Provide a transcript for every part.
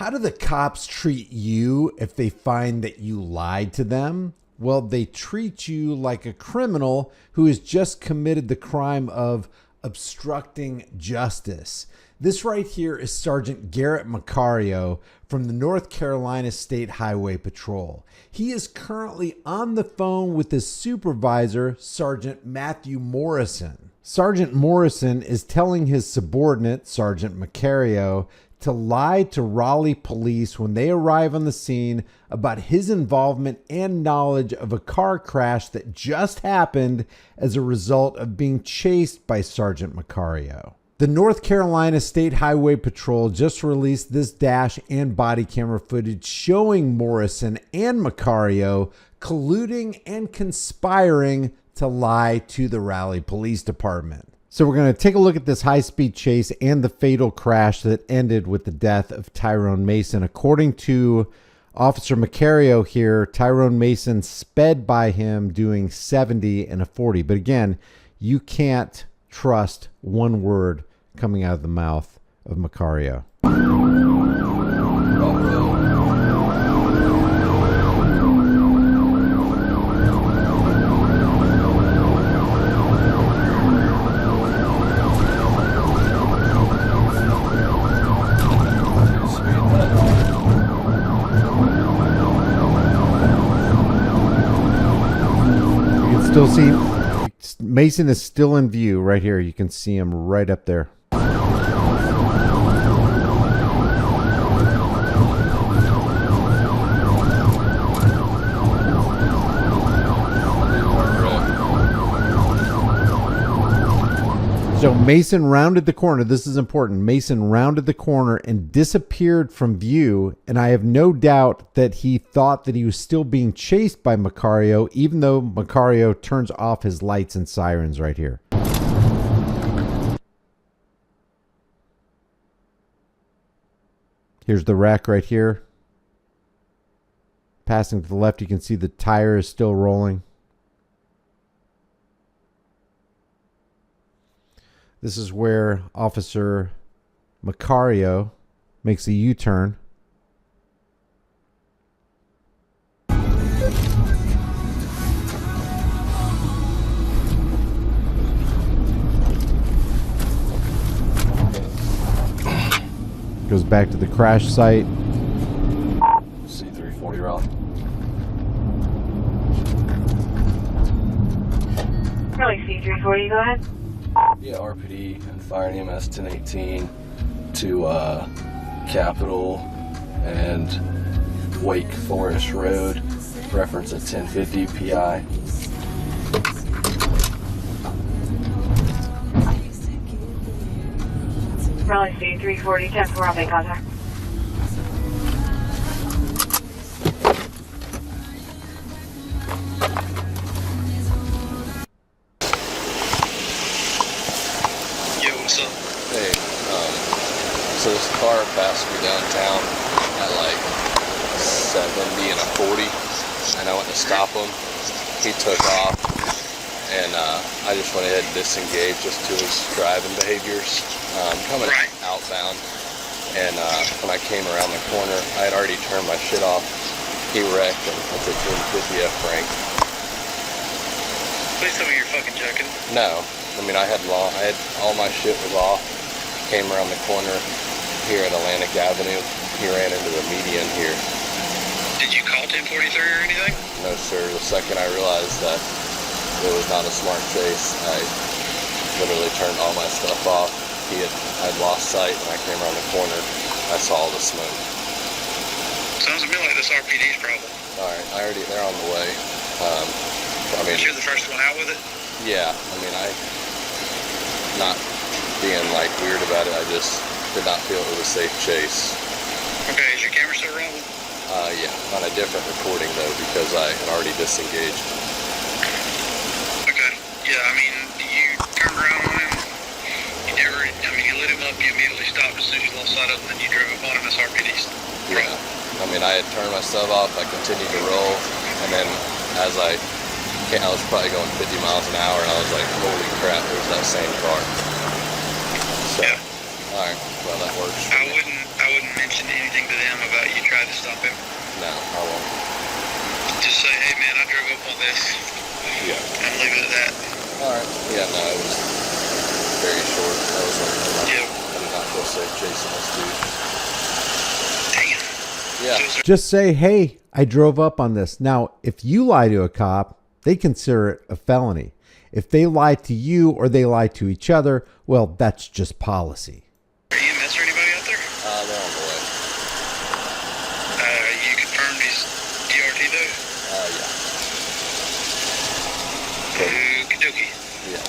How do the cops treat you if they find that you lied to them? Well, they treat you like a criminal who has just committed the crime of obstructing justice. This right here is Sergeant Garrett Macario from the North Carolina State Highway Patrol. He is currently on the phone with his supervisor, Sergeant Matthew Morrison. Sergeant Morrison is telling his subordinate, Sergeant Macario, to lie to Raleigh police when they arrive on the scene about his involvement and knowledge of a car crash that just happened as a result of being chased by Sergeant Macario. The North Carolina State Highway Patrol just released this dash and body camera footage showing Morrison and Macario colluding and conspiring to lie to the Raleigh Police Department. So we're going to take a look at this high-speed chase and the fatal crash that ended with the death of Tyrone Mason. According to Officer Macario here, Tyrone Mason sped by him doing 70 and a 40. But again, you can't trust one word coming out of the mouth of Macario. Still see Mason is still in view right here. You can see him right up there. So Mason rounded the corner. This is important. Mason rounded the corner and disappeared from view. And I have no doubt that he thought that he was still being chased by Macario, even though Macario turns off his lights and sirens right here. Here's the wreck right here. Passing to the left, you can see the tire is still rolling. This is where Officer Macario makes a U-turn. Goes back to the crash site. C340 Raleigh. Raleigh C340, go ahead. Yeah, RPD and Fire and EMS 1018 to Capitol and Wake Forest Road, reference at 1050 PI. Raleigh C340, 10-4, I'll make contact. So this car passed me downtown at like 70 and a 40, and I went to stop him. He took off, and I just went ahead and disengaged just to his driving behaviors. Coming outbound, and when I came around the corner, I had already turned my shit off. He wrecked, and I took him 50F rank. Please tell me you're fucking joking. No, I mean I had all my shit was off. Came around the corner here at Atlantic Avenue. He ran into the median here. Did you call 1043 or anything? No, sir. The second I realized that it was not a smart chase, I literally turned all my stuff off. I'd lost sight when I came around the corner. I saw all the smoke. Sounds to me like this RPD's problem. Alright, they're on the way. I mean, but you're the first one out with it? Yeah, I mean, not being like weird about it, I just did not feel it was a safe chase. Okay, is your camera still rolling? Yeah, on a different recording though, because I had already disengaged. Okay, yeah, I mean, you turned around on him, you lit him up, you immediately stopped as soon as you lost sight of him, and you drove up on him as RPD's. Yeah, I mean, I had turned my stuff off, I continued to roll, and then as I was probably going 50 miles an hour, and I was like, holy crap, it was that same car. So, yeah. Alright, well that works. I wouldn't mention anything to them try to stop him? No, I won't. Just say, hey man, I drove up on this. Yeah. And leave it at that. Alright. Yeah, no, it was very short. That was like, Yep. I did not feel safe chasing this dude. Damn. Yeah. So, Just say, hey, I drove up on this. Now, if you lie to a cop, they consider it a felony. If they lie to you or they lie to each other, well, that's just policy. EMS or anybody out there? They're on the way. You confirmed he's DRT though? Yeah. Okie dokie. Yeah.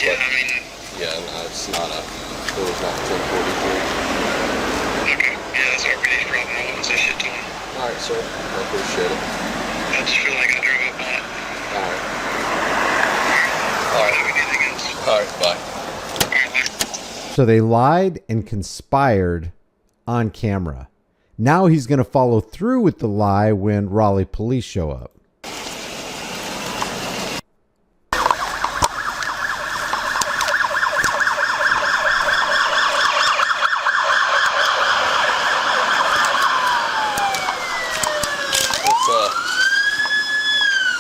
Yeah, I mean, Yeah, no, it's not it was not 1043. okay. Yeah, that's RPD's problem. I wouldn't say shit to him. Alright, sir. I appreciate it. I just feel like I drove up on it. Alright. Alright. Anything else? Alright, bye. Alright, later. So they lied and conspired on camera. Now he's going to follow through with the lie when Raleigh police show up.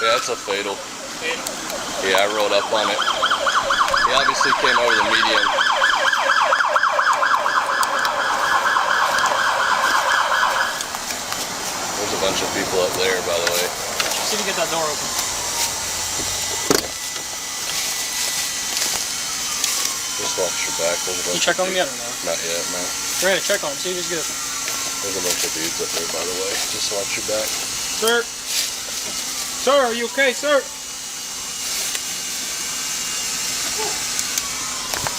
Yeah, it's a fatal. Yeah, I rolled up on it. He obviously came over the median. There's a bunch of people up there, by the way. See if you get that door open. Just watch your back. There's a bunch You check of on him dudes. yet or no? Not yet, no. We're gonna check on him. See if he's good. There's a bunch of dudes up there, by the way. Just watch your back. Sir? Sir, are you okay, sir?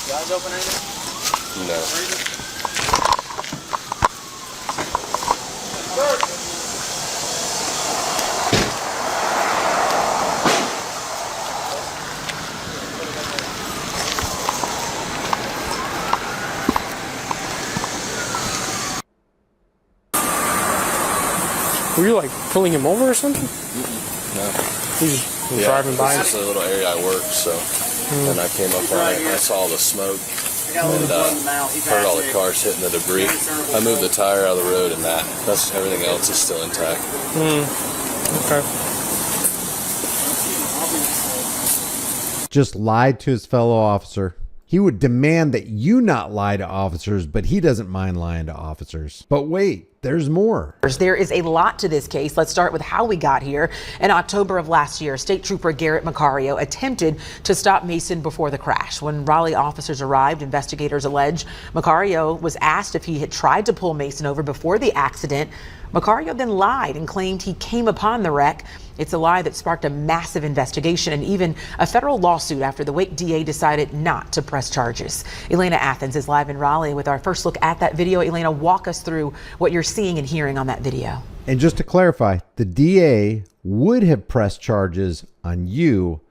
Your eyes open, anything? No. Breathing? Were you like pulling him over or something? No. He was driving by. This is the little area I work, so. And I came up on it, and I saw the smoke, and heard all the cars hitting the debris. I moved the tire out of the road, and that's everything else is still intact. Okay. Just lied to his fellow officer. He would demand that you not lie to officers, but he doesn't mind lying to officers. But wait, there's more. There is a lot to this case. Let's start with how we got here. In October of last year, State Trooper Garrett Macario attempted to stop Mason before the crash. When Raleigh officers arrived, investigators allege Macario was asked if he had tried to pull Mason over before the accident. Macario then lied and claimed he came upon the wreck. It's a lie that sparked a massive investigation and even a federal lawsuit after the Wake DA decided not to press charges. Elena Athens is live in Raleigh with our first look at that video. Elena, walk us through what you're seeing and hearing on that video. And just to clarify, the DA would have pressed charges on you,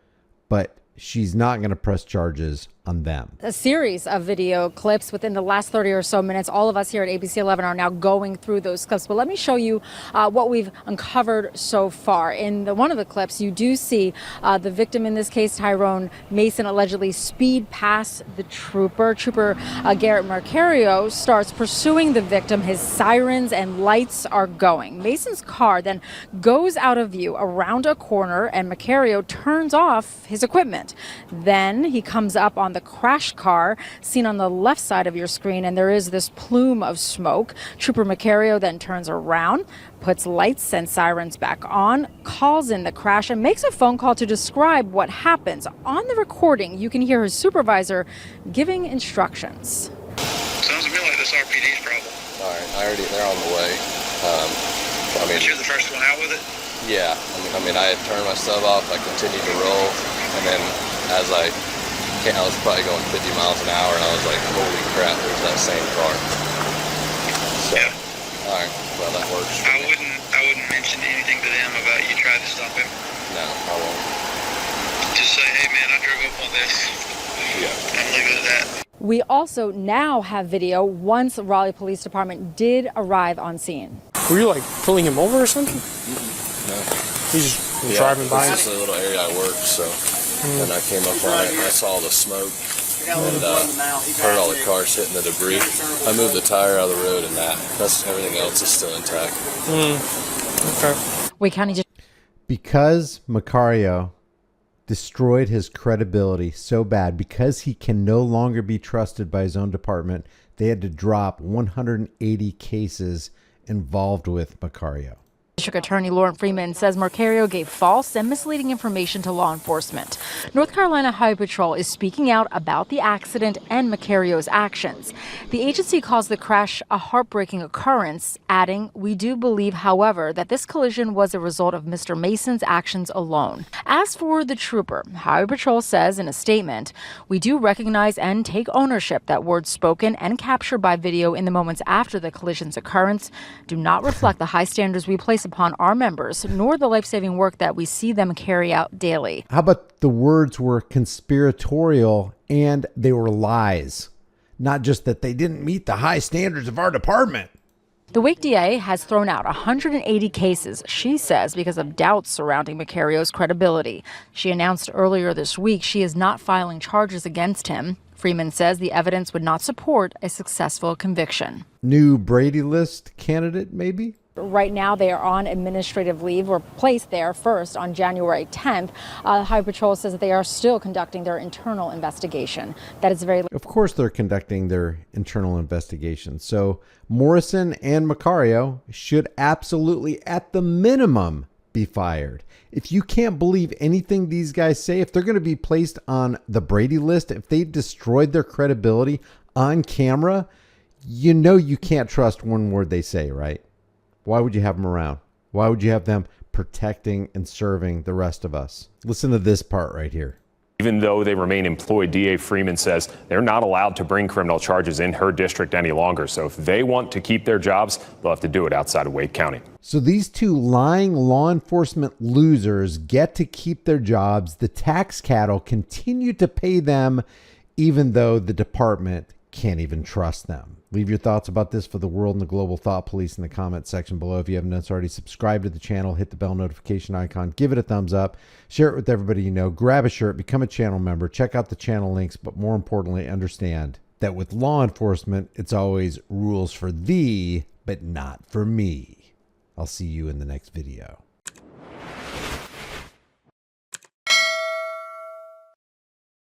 but she's not going to press charges on them. A series of video clips within the last 30 or so minutes. All of us here at ABC 11 are now going through those clips. But let me show you what we've uncovered so far. In one of the clips, you do see the victim in this case, Tyrone Mason, allegedly speed past the trooper. Trooper Garrett Macario starts pursuing the victim. His sirens and lights are going. Mason's car then goes out of view around a corner, and Macario turns off his equipment. Then he comes up on the crash car seen on the left side of your screen, and there is this plume of smoke. Trooper Macario then turns around, puts lights and sirens back on, calls in the crash, and makes a phone call to describe what happens. On the recording, you can hear his supervisor giving instructions. Sounds to me like this RPD's problem. All right, they're on the way. But you're the first one out with it? Yeah. I mean, I had turned my stuff off. I continued to roll, and then as I was probably going 50 miles an hour, and I was like, holy crap, there's that same car. So, Yeah. all right, well, that works. I wouldn't mention anything to them about you tried to stop him. No, I won't. Just say, hey man, I drove up on this. Yeah. And leave it at that. We also now have video once Raleigh Police Department did arrive on scene. Were you like pulling him over or something? No. He was driving by. This is the little area I work, so. And I came up on it, and I saw the smoke, and heard all the cars hitting the debris. I moved the tire out of the road, and that's everything else is still intact. Okay. Wake County just Because Macario destroyed his credibility so bad, because he can no longer be trusted by his own department, they had to drop 180 cases involved with Macario. District Attorney Lauren Freeman says Macario gave false and misleading information to law enforcement. North Carolina Highway Patrol is speaking out about the accident and Macario's actions. The agency calls the crash a heartbreaking occurrence, adding, "We do believe, however, that this collision was a result of Mr. Mason's actions alone." As for the trooper, Highway Patrol says in a statement, "We do recognize and take ownership that words spoken and captured by video in the moments after the collision's occurrence do not reflect the high standards we place upon our members, nor the life-saving work that we see them carry out daily." How about the words were conspiratorial and they were lies? Not just that they didn't meet the high standards of our department. The Wake DA has thrown out 180 cases, she says, because of doubts surrounding Macario's credibility. She announced earlier this week she is not filing charges against him. Freeman says the evidence would not support a successful conviction. New Brady List candidate, maybe? Right now, they are on administrative leave, or placed there first on January 10th. Highway Patrol says that they are still conducting their internal investigation. That is very... Of course they're conducting their internal investigation. So Morrison and Macario should absolutely, at the minimum, be fired. If you can't believe anything these guys say, if they're going to be placed on the Brady List, if they destroyed their credibility on camera, you know you can't trust one word they say, right? Why would you have them around? Why would you have them protecting and serving the rest of us? Listen to this part right here. Even though they remain employed, DA Freeman says they're not allowed to bring criminal charges in her district any longer. So if they want to keep their jobs, they'll have to do it outside of Wake County. So these two lying law enforcement losers get to keep their jobs. The tax cattle continue to pay them, even though the department can't even trust them. Leave your thoughts about this for the world and the global thought police in the comment section below. If you haven't done so already, subscribe to the channel, hit the bell notification icon, give it a thumbs up, share it with everybody you know, grab a shirt, become a channel member, check out the channel links, but more importantly, understand that with law enforcement, it's always rules for thee, but not for me. I'll see you in the next video.